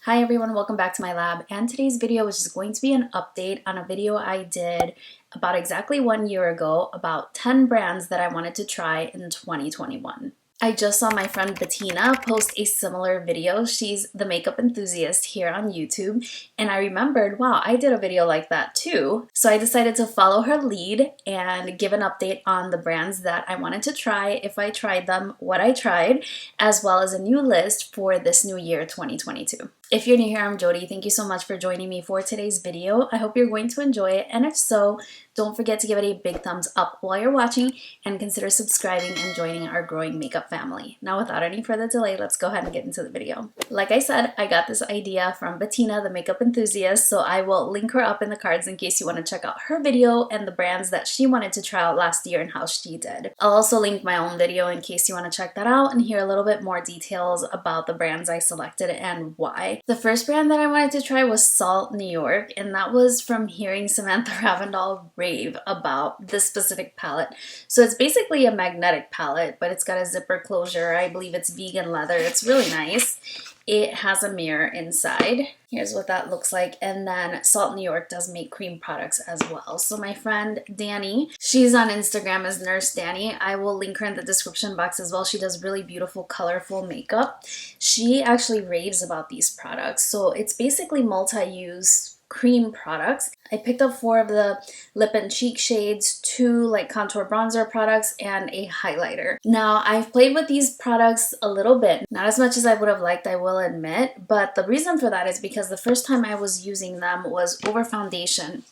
Hi everyone, welcome back to my lab, and today's video is just going to be an update on a video I did about exactly 1 year ago about 10 brands that I wanted to try in 2021. I just saw my friend Bettina post a similar video. She's the makeup enthusiast here on YouTube, and I remembered, wow, I did a video like that too. So I decided to follow her lead and give an update on the brands that I wanted to try, if I tried them, what I tried, as well as a new list for this new year 2022. If you're new here, I'm Jody. Thank you so much for joining me for today's video. I hope you're going to enjoy it, and if so, don't forget to give it a big thumbs up while you're watching and consider subscribing and joining our growing makeup family. Now, without any further delay, let's go ahead and get into the video. Like I said, I got this idea from Bettina, the makeup enthusiast, so I will link her up in the cards in case you want to check out her video and the brands that she wanted to try out last year and how she did. I'll also link my own video in case you want to check that out and hear a little bit more details about the brands I selected and why. The first brand that I wanted to try was Salt New York, and that was from hearing Samantha Ravndal rave about this specific palette. So it's basically a magnetic palette, but it's got a zipper closure. I believe it's vegan leather. It's really nice. It has a mirror inside. Here's what that looks like. And then Salt New York does make cream products as well. So my friend Danny, she's on Instagram as Nurse Danny. I will link her in the description box as well. She does really beautiful, colorful makeup. She actually raves about these products. So it's basically multi-use cream products. I picked up 4 of the lip and cheek shades, 2 like contour bronzer products, and a highlighter. Now, I've played with these products a little bit, not as much as I would have liked, I will admit, but the reason for that is because the first time I was using them was over foundation.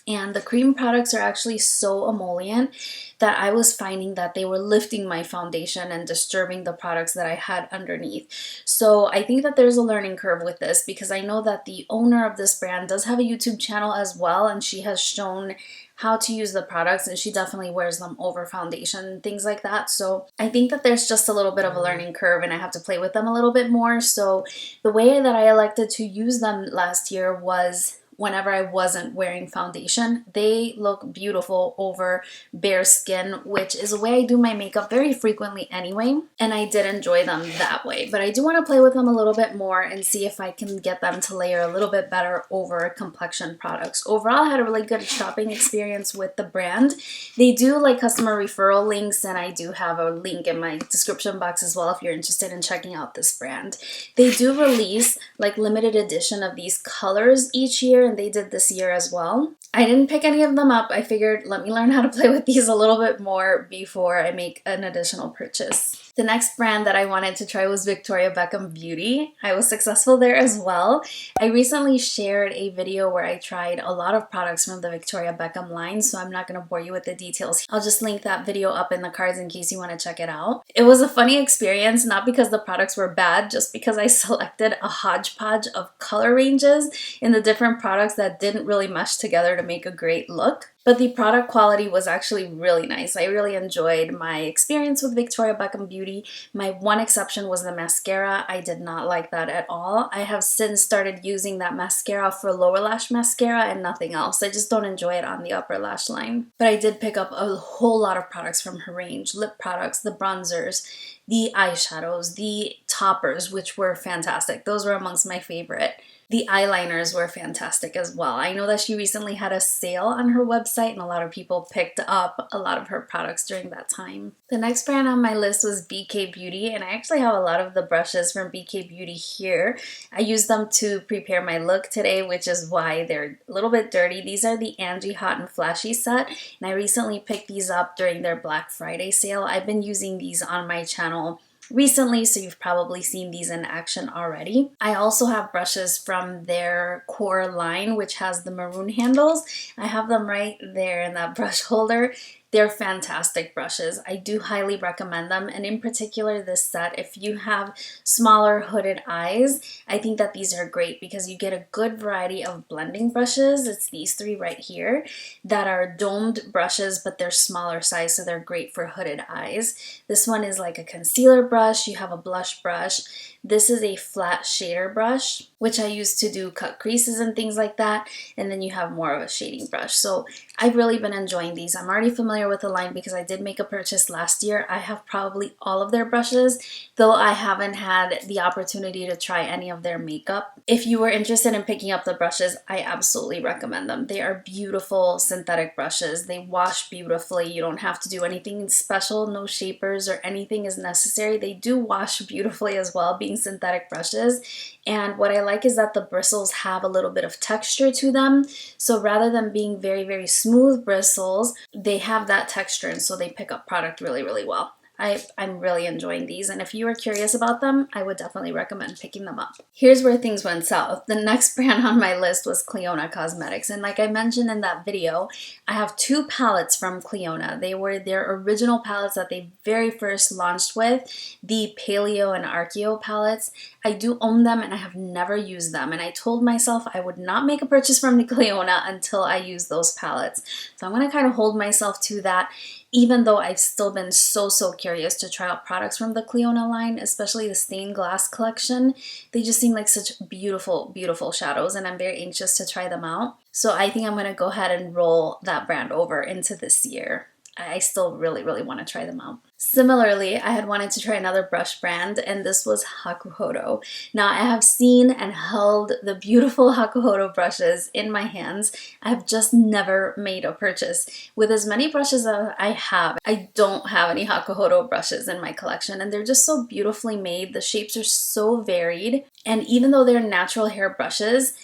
And the cream products are actually so emollient that I was finding that they were lifting my foundation and disturbing the products that I had underneath. So I think that there's a learning curve with this because I know that the owner of this brand does have a YouTube channel as well, and she has shown how to use the products, and she definitely wears them over foundation and things like that. So I think that there's just a little bit of a learning curve and I have to play with them a little bit more. So the way that I elected to use them last year was whenever I wasn't wearing foundation. They look beautiful over bare skin, which is a way I do my makeup very frequently anyway, and I did enjoy them that way. But I do want to play with them a little bit more and see if I can get them to layer a little bit better over complexion products. Overall, I had a really good shopping experience with the brand. They do like customer referral links, and I do have a link in my description box as well if you're interested in checking out this brand. They do release like limited edition of these colors each year, and they did this year as well. I didn't pick any of them up. I figured let me learn how to play with these a little bit more before I make an additional purchase. The next brand that I wanted to try was Victoria Beckham Beauty. I was successful there as well. I recently shared a video where I tried a lot of products from the Victoria Beckham line, so I'm not going to bore you with the details. I'll just link that video up in the cards in case you want to check it out. It was a funny experience, not because the products were bad, just because I selected a hodgepodge of color ranges in the different products that didn't really mesh together to make a great look. But the product quality was actually really nice. I really enjoyed my experience with Victoria Beckham Beauty. My one exception was the mascara. I did not like that at all. I have since started using that mascara for lower lash mascara and nothing else. I just don't enjoy it on the upper lash line. But I did pick up a whole lot of products from her range. Lip products, the bronzers, the eyeshadows, the toppers, which were fantastic. Those were amongst my favorite. The eyeliners were fantastic as well. I know that she recently had a sale on her website and a lot of people picked up a lot of her products during that time. The next brand on my list was BK Beauty, and I actually have a lot of the brushes from BK Beauty here. I used them to prepare my look today, which is why they're a little bit dirty. These are the Angie Hot and Flashy set, and I recently picked these up during their Black Friday sale. I've been using these on my channel recently, so you've probably seen these in action already. I also have brushes from their core line, which has the maroon handles. I have them right there in that brush holder. They're fantastic brushes. I do highly recommend them, and in particular this set, if you have smaller hooded eyes, I think that these are great because you get a good variety of blending brushes. It's these 3 right here that are domed brushes, but they're smaller size, so they're great for hooded eyes. This one is like a concealer brush. You have a blush brush. This is a flat shader brush. which I use to do cut creases and things like that. And then you have more of a shading brush. So I've really been enjoying these. I'm already familiar with the line because I did make a purchase last year. I have probably all of their brushes, though I haven't had the opportunity to try any of their makeup. If you were interested in picking up the brushes, I absolutely recommend them. They are beautiful synthetic brushes. They wash beautifully. You don't have to do anything special. No shapers or anything is necessary. They do wash beautifully as well, being synthetic brushes. And what I like is that the bristles have a little bit of texture to them. So rather than being very, very smooth bristles, they have that texture, and so they pick up product really, really well. I'm really enjoying these, and if you are curious about them, I would definitely recommend picking them up. Here's where things went south. The next brand on my list was Clionadh Cosmetics, and like I mentioned in that video, I have 2 palettes from Clionadh. They were their original palettes that they very first launched with, the Paleo and Archeo palettes. I do own them and I have never used them, and I told myself I would not make a purchase from the Clionadh until I use those palettes. So I'm going to kind of hold myself to that, even though I've still been so curious to try out products from the Clionadh line, especially the stained glass collection. They just seem like such beautiful, beautiful shadows, and I'm very anxious to try them out. So I think I'm going to go ahead and roll that brand over into this year. I still really, really want to try them out. Similarly, I had wanted to try another brush brand, and this was Hakuhodo. Now, I have seen and held the beautiful Hakuhodo brushes in my hands. I have just never made a purchase. With as many brushes as I have, I don't have any Hakuhodo brushes in my collection, and they're just so beautifully made. The shapes are so varied, and even though they're natural hair brushes,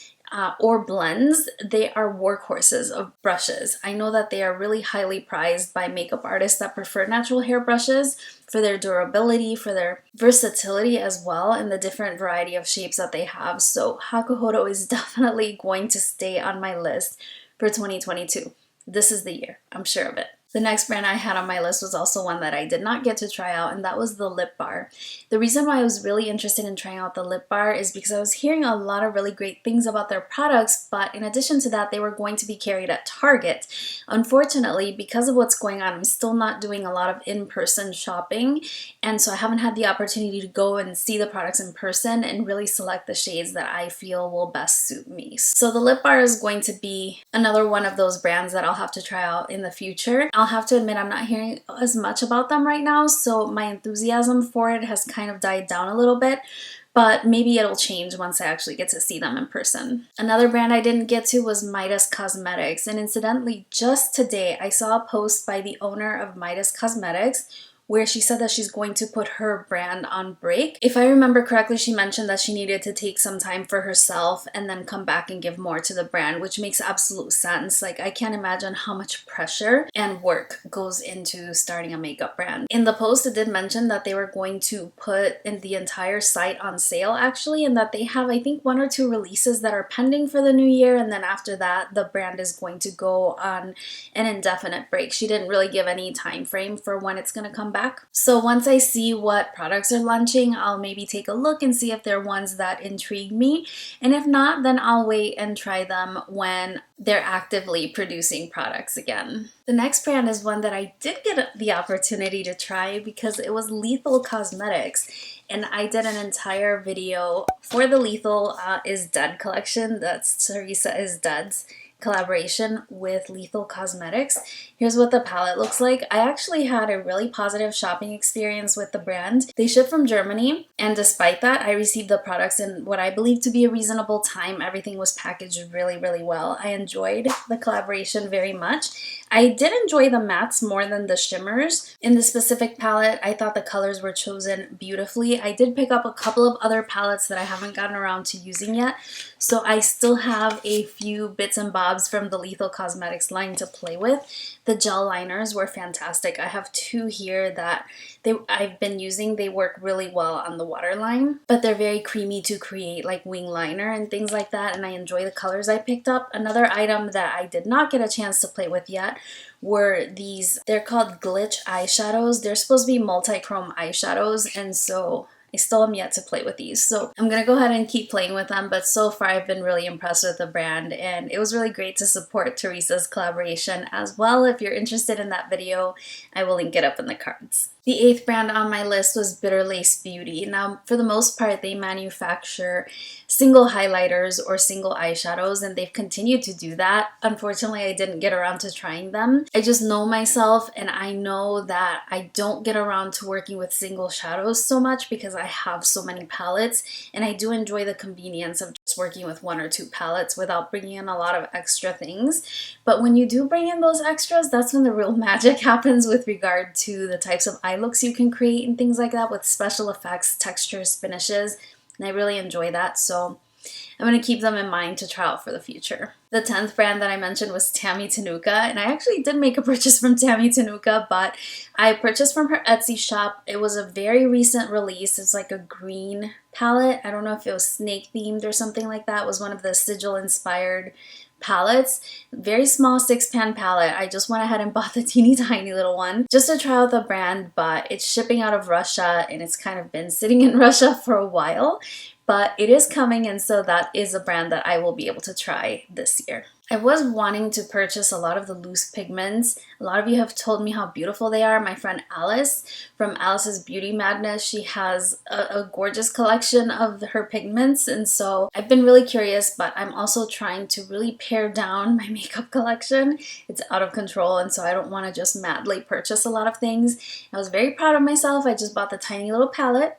or blends, they are workhorses of brushes. I know that they are really highly prized by makeup artists that prefer natural hair brushes for their durability, for their versatility as well, and the different variety of shapes that they have. So Hakuhodo is definitely going to stay on my list for 2022. This is the year, I'm sure of it. The next brand I had on my list was also one that I did not get to try out, and that was the lip bar. The reason why I was really interested in trying out the lip bar is because I was hearing a lot of really great things about their products, but in addition to that, they were going to be carried at Target. Unfortunately, because of what's going on, I'm still not doing a lot of in-person shopping, and so I haven't had the opportunity to go and see the products in person and really select the shades that I feel will best suit me. So the lip bar is going to be another one of those brands that I'll have to try out in the future. I'll have to admit I'm not hearing as much about them right now, so my enthusiasm for it has kind of died down a little bit, but maybe it'll change once I actually get to see them in person. Another brand I didn't get to was Midas Cosmetics, and incidentally, just today I saw a post by the owner of Midas Cosmetics where she said that she's going to put her brand on break. If I remember correctly, she mentioned that she needed to take some time for herself and then come back and give more to the brand, which makes absolute sense. Like, I can't imagine how much pressure and work goes into starting a makeup brand. In the post, it did mention that they were going to put in the entire site on sale actually, and that they have, I think, 1 or 2 releases that are pending for the new year, and then after that, the brand is going to go on an indefinite break. She didn't really give any time frame for when it's going to come back. So once I see what products are launching, I'll maybe take a look and see if they're ones that intrigue me. And if not, then I'll wait and try them when they're actively producing products again. The next brand is one that I did get the opportunity to try because it was Lethal Cosmetics. And I did an entire video for the Lethal is Dead collection. That's Teresa is Dead's collaboration with Lethal Cosmetics. Here's what the palette looks like. I actually had a really positive shopping experience with the brand. They ship from Germany, and despite that, I received the products in what I believe to be a reasonable time. Everything was packaged really, really well. I enjoyed the collaboration very much. I did enjoy the mattes more than the shimmers. In the specific palette, I thought the colors were chosen beautifully. I did pick up a couple of other palettes that I haven't gotten around to using yet, so I still have a few bits and bobs from the Lethal Cosmetics line to play with. The gel liners were fantastic. I have 2 here that I've been using. They work really well on the waterline, but they're very creamy to create like wing liner and things like that, and I enjoy the colors I picked up. Another item that I did not get a chance to play with yet were these, they're called glitch eyeshadows. They're supposed to be multi-chrome eyeshadows, and so I still am yet to play with these. So I'm gonna go ahead and keep playing with them, but so far I've been really impressed with the brand, and it was really great to support Teresa's collaboration as well. If you're interested in that video, I will link it up in the cards. The eighth brand on my list was Bitter Lace Beauty. Now, for the most part, they manufacture single highlighters or single eyeshadows, and they've continued to do that. Unfortunately, I didn't get around to trying them. I just know myself, and I know that I don't get around to working with single shadows so much because I have so many palettes, and I do enjoy the convenience of just working with one or two palettes without bringing in a lot of extra things. But when you do bring in those extras, that's when the real magic happens with regard to the types of eye looks you can create and things like that with special effects, textures, finishes, and I really enjoy that, so I'm going to keep them in mind to try out for the future. The 10th brand that I mentioned was Tammy Tanuka, and I actually did make a purchase from Tammy Tanuka, but I purchased from her Etsy shop. It was a very recent release. It's like a green palette. I don't know if it was snake themed or something like that. It was one of the sigil inspired palettes. Very small 6-pan palette. I just went ahead and bought the teeny tiny little one just to try out the brand, but it's shipping out of Russia and it's kind of been sitting in Russia for a while, but it is coming, and so that is a brand that I will be able to try this year. I was wanting to purchase a lot of the loose pigments. A lot of you have told me how beautiful they are. My friend Alice from Alice's Beauty Madness, she has a gorgeous collection of her pigments, and so I've been really curious, but I'm also trying to really pare down my makeup collection. It's out of control, and so I don't want to just madly purchase a lot of things. I was very proud of myself. I just bought the tiny little palette,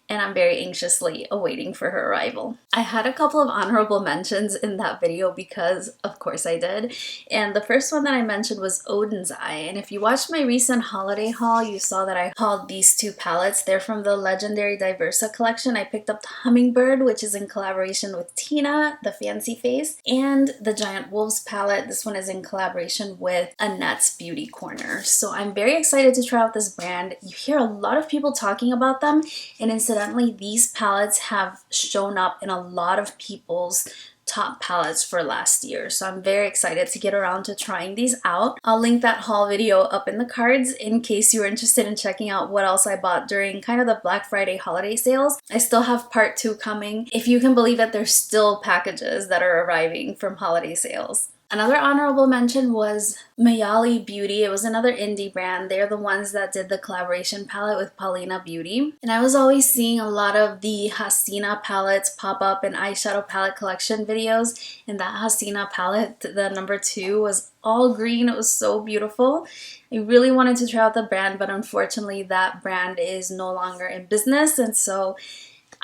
and I'm very anxiously awaiting for her arrival. I had a couple of honorable mentions in that video because of course I did, and the first one that I mentioned was Oden's Eye, and if you watched my recent holiday haul, you saw that I hauled these two palettes. They're from the legendary Diversa collection. I picked up the Hummingbird, which is in collaboration with Tina, the Fancy Face, and the Giant Wolves palette. This one is in collaboration with Annette's Beauty Corner. So I'm very excited to try out this brand. You hear a lot of people talking about them, and incidentally, these palettes have shown up in a lot of people's top palettes for last year, so I'm very excited to get around to trying these out. I'll link that haul video up in the cards in case you are interested in checking out what else I bought during kind of the Black Friday holiday sales. I still have part 2 coming. If you can believe it, there's still packages that are arriving from holiday sales. Another honorable mention was Mayali Beauty. It was another indie brand. They're the ones that did the collaboration palette with Paulina Beauty. And I was always seeing a lot of the Hasina palettes pop up in eyeshadow palette collection videos. And that Hasina palette, the number 2, was all green. It was so beautiful. I really wanted to try out the brand, but unfortunately that brand is no longer in business. And so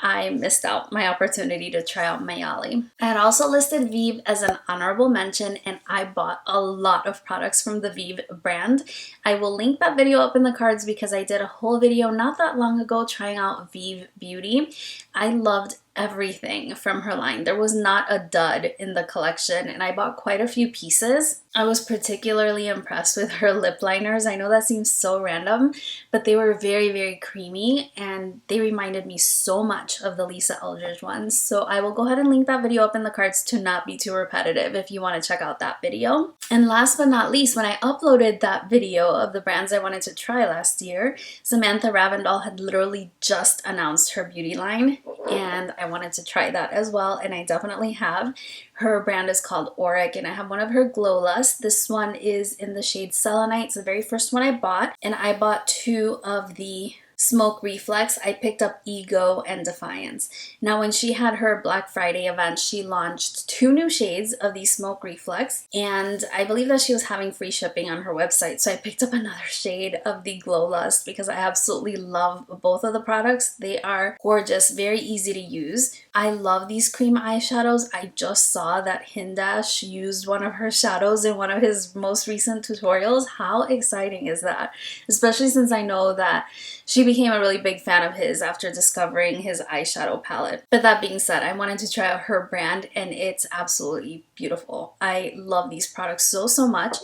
I missed out my opportunity to try out Mayali. I had also listed Vieve as an honorable mention, and I bought a lot of products from the Vieve brand. I will link that video up in the cards because I did a whole video not that long ago trying out Vieve Beauty. I loved everything from her line. There was not a dud in the collection, and I bought quite a few pieces. I was particularly impressed with her lip liners. I know that seems so random, but they were very, very creamy, and they reminded me so much of the Lisa Eldridge ones. So I will go ahead and link that video up in the cards to not be too repetitive if you want to check out that video. And last but not least, when I uploaded that video of the brands I wanted to try last year, Samantha Ravndal had literally just announced her beauty line, and I wanted to try that as well, and I definitely have. Her brand is called Auric, and I have one of her Glow Lust. This one is in the shade Selenite. It's the very first one I bought, and I bought 2 of the Smoke Reflex. I picked up Ego and Defiance. Now, when she had her Black Friday event, she launched 2 new shades of the Smoke Reflex, and I believe that she was having free shipping on her website, so I picked up another shade of the Glow Lust because I absolutely love both of the products. They are gorgeous, very easy to use. I love these cream eyeshadows. I just saw that Hindash used one of her shadows in one of his most recent tutorials. How exciting is that? Especially since I know that she became a really big fan of his after discovering his eyeshadow palette. But that being said, I wanted to try out her brand, and it's absolutely beautiful. I love these products so, so much,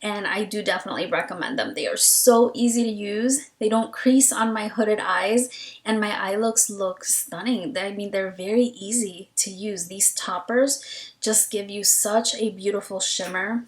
and I do definitely recommend them. They are so easy to use. They don't crease on my hooded eyes, and my eye looks look stunning. I mean, they're very easy to use. These toppers just give you such a beautiful shimmer.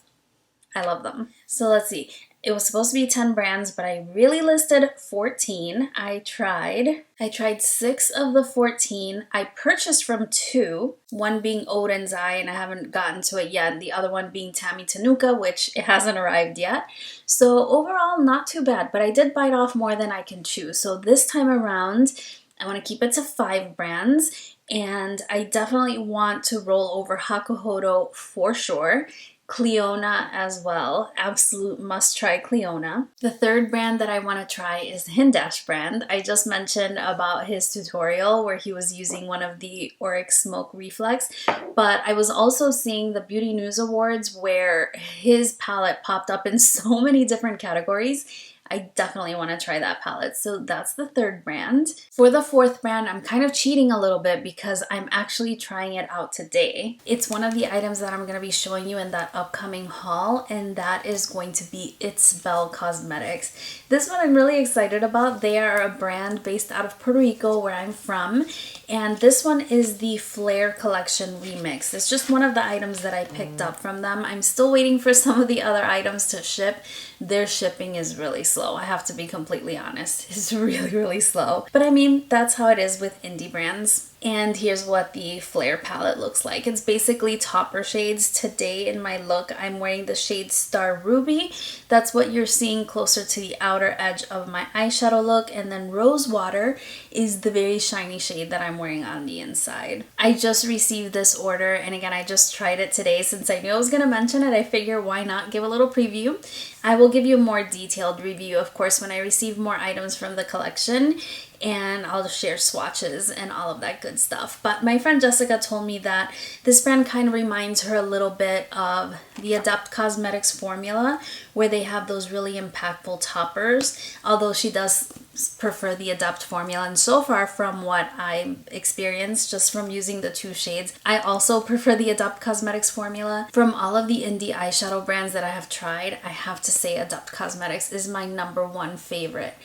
I love them. So let's see. It was supposed to be 10 brands, but I really listed 14. I tried 6 of the 14. I purchased from 2, one being Oden's Eye, and I haven't gotten to it yet. The other one being Tammy Tanuka, which it hasn't arrived yet. So overall, not too bad, but I did bite off more than I can chew. So this time around, I want to keep it to 5 brands, and I definitely want to roll over Hakuhodo for sure. Clionadh as well. Absolute must try Clionadh. The third brand that I want to try is the Hindash brand. I just mentioned about his tutorial where he was using one of the Auric Smoke Reflex, but I was also seeing the Beauty News Awards where his palette popped up in so many different categories. I definitely want to try that palette. So that's the third brand. For the fourth brand, I'm kind of cheating a little bit because I'm actually trying it out today. It's one of the items that I'm going to be showing you in that upcoming haul, and that is going to be It's Belle Cosmetics. This one I'm really excited about. They are a brand based out of Puerto Rico, where I'm from, and this one is the Flare Collection Remix. It's just one of the items that I picked up from them. I'm still waiting for some of the other items to ship. Their shipping is really slow. I have to be completely honest. It's really, really slow. But I mean, that's how it is with indie brands. And here's what the Flare palette looks like. It's basically topper shades. Today in my look, I'm wearing the shade Star Ruby. That's what you're seeing closer to the outer edge of my eyeshadow look. And then Rose Water is the very shiny shade that I'm wearing on the inside. I just received this order, and again, I just tried it today. Since I knew I was going to mention it, I figure why not give a little preview. I will give you a more detailed review, of course, when I receive more items from the collection, and I'll share swatches and all of that good stuff. But my friend Jessica told me that this brand kind of reminds her a little bit of the Adept Cosmetics formula, where they have those really impactful toppers, although she does prefer the Adept formula. And so far, from what I experienced just from using the 2 shades, I also prefer the Adept Cosmetics formula. From all of the indie eyeshadow brands that I have tried, I have to say Adept Cosmetics is my #1 favorite.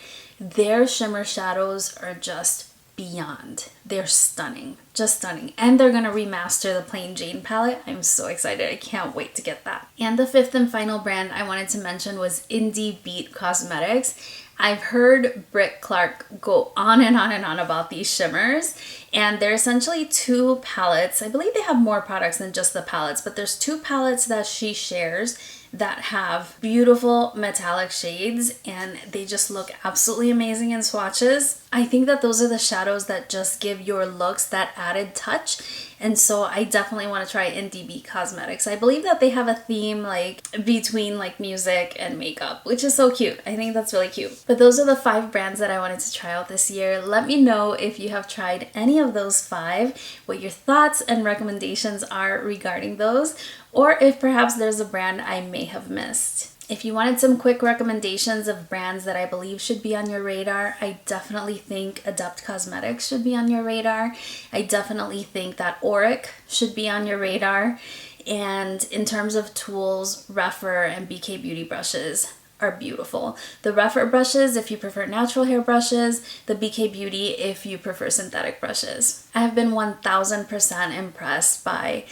Their shimmer shadows are just beyond. They're stunning, just stunning. And they're gonna remaster the Plain Jane palette. I'm so excited. I can't wait to get that. And the 5th and final brand I wanted to mention was Indie Beat Cosmetics. I've heard Britt Clark go on and on and on about these shimmers, and they're essentially 2 palettes. I believe they have more products than just the palettes, but there's 2 palettes that she shares that have beautiful metallic shades, and they just look absolutely amazing in swatches. I think that those are the shadows that just give your looks that added touch, and so I definitely want to try Indie Beat Cosmetics. I believe that they have a theme like between like music and makeup, which is so cute. I think that's really cute. But those are the 5 brands that I wanted to try out this year. Let me know if you have tried any of those 5, what your thoughts and recommendations are regarding those, or if perhaps there's a brand I may have missed. If you wanted some quick recommendations of brands that I believe should be on your radar, I definitely think Adept Cosmetics should be on your radar. I definitely think that Auric should be on your radar. And in terms of tools, Rephr and BK Beauty brushes are beautiful. The Rephr brushes if you prefer natural hair brushes, the BK Beauty if you prefer synthetic brushes. I have been 1000% impressed by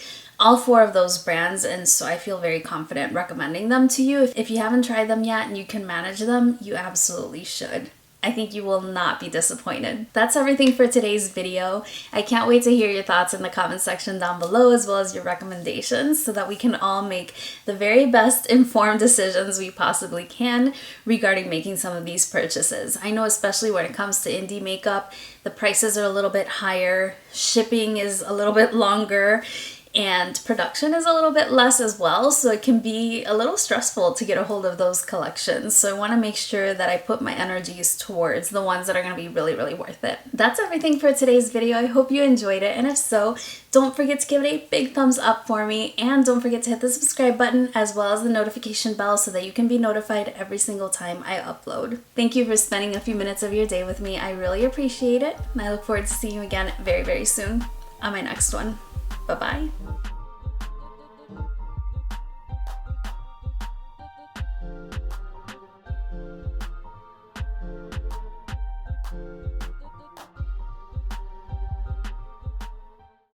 all 4 of those brands, and so I feel very confident recommending them to you. If you haven't tried them yet and you can manage them, you absolutely should. I think you will not be disappointed. That's everything for today's video. I can't wait to hear your thoughts in the comment section down below, as well as your recommendations, so that we can all make the very best informed decisions we possibly can regarding making some of these purchases. I know especially when it comes to indie makeup, the prices are a little bit higher, shipping is a little bit longer, and production is a little bit less as well, so it can be a little stressful to get a hold of those collections. So I want to make sure that I put my energies towards the ones that are going to be really, really worth it. That's everything for today's video. I hope you enjoyed it, and if so, don't forget to give it a big thumbs up for me, and don't forget to hit the subscribe button as well as the notification bell so that you can be notified every single time I upload. Thank you for spending a few minutes of your day with me. I really appreciate it, and I look forward to seeing you again very, very soon on my next one. Bye-bye.